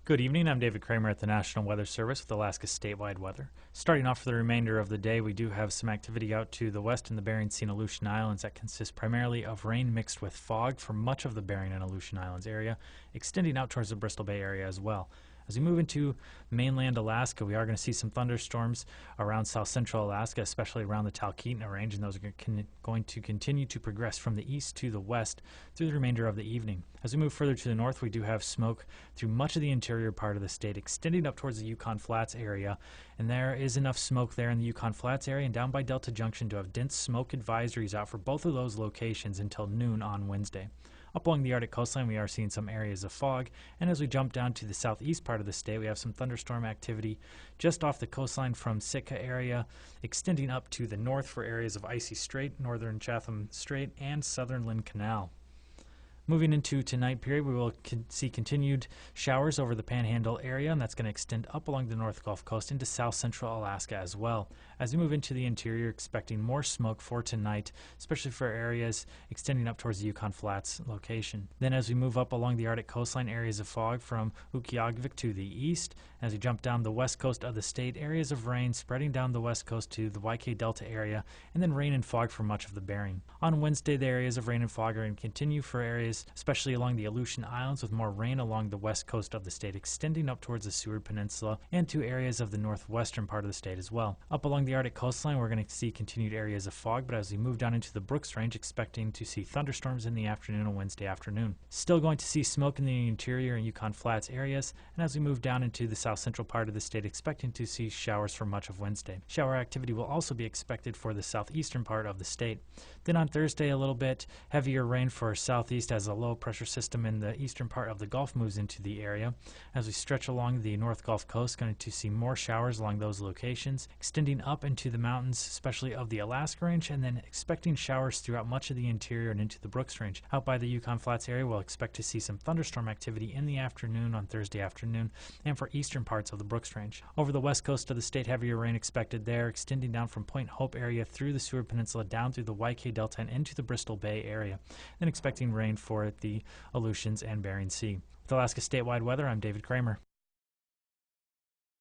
Good evening, I'm David Kramer at the National Weather Service with Alaska's statewide weather. Starting off for the remainder of the day, we do have some activity out to the west in the Bering Sea and Aleutian Islands that consists primarily of rain mixed with fog for much of the Bering and Aleutian Islands area, extending out towards the Bristol Bay area as well. As we move into mainland Alaska, we are going to see some thunderstorms around south central Alaska, especially around the Talkeetna Range, and those are going to continue to progress from the east to the west through the remainder of the evening. As we move further to the north, we do have smoke through much of the interior part of the state, extending up towards the Yukon Flats area, and there is enough smoke there in the Yukon Flats area and down by Delta Junction to have dense smoke advisories out for both of those locations until noon on Wednesday. Up along the Arctic coastline, we are seeing some areas of fog, and as we jump down to the southeast part of the state, we have some thunderstorm activity just off the coastline from Sitka area, extending up to the north for areas of Icy Strait, northern Chatham Strait, and southern Lynn Canal. Moving into tonight period, we will see continued showers over the Panhandle area, and that's going to extend up along the North Gulf Coast into south central Alaska as well. As we move into the interior, expecting more smoke for tonight, especially for areas extending up towards the Yukon Flats location. Then as we move up along the Arctic coastline, areas of fog from Utqiagvik to the east. As we jump down the west coast of the state, areas of rain spreading down the west coast to the YK Delta area, and then rain and fog for much of the Bering. On Wednesday, the areas of rain and fog are going to continue for areas especially along the Aleutian Islands, with more rain along the west coast of the state, extending up towards the Seward Peninsula and to areas of the northwestern part of the state as well. Up along the Arctic coastline, we're going to see continued areas of fog, but as we move down into the Brooks Range, expecting to see thunderstorms in the afternoon on Wednesday afternoon. Still going to see smoke in the interior and Yukon Flats areas, and as we move down into the south central part of the state, expecting to see showers for much of Wednesday. Shower activity will also be expected for the southeastern part of the state. Then on Thursday, a little bit heavier rain for southeast as a low pressure system in the eastern part of the Gulf moves into the area. As we stretch along the North Gulf Coast, going to see more showers along those locations, extending up into the mountains, especially of the Alaska Range, and then expecting showers throughout much of the interior and into the Brooks Range. Out by the Yukon Flats area, we'll expect to see some thunderstorm activity in the afternoon on Thursday afternoon, and for eastern parts of the Brooks Range. Over the west coast of the state, heavier rain expected there, extending down from Point Hope area through the Seward Peninsula down through the YK Delta and into the Bristol Bay area. Then expecting rain for the Aleutians and Bering Sea. With Alaska statewide weather, I'm David Kramer.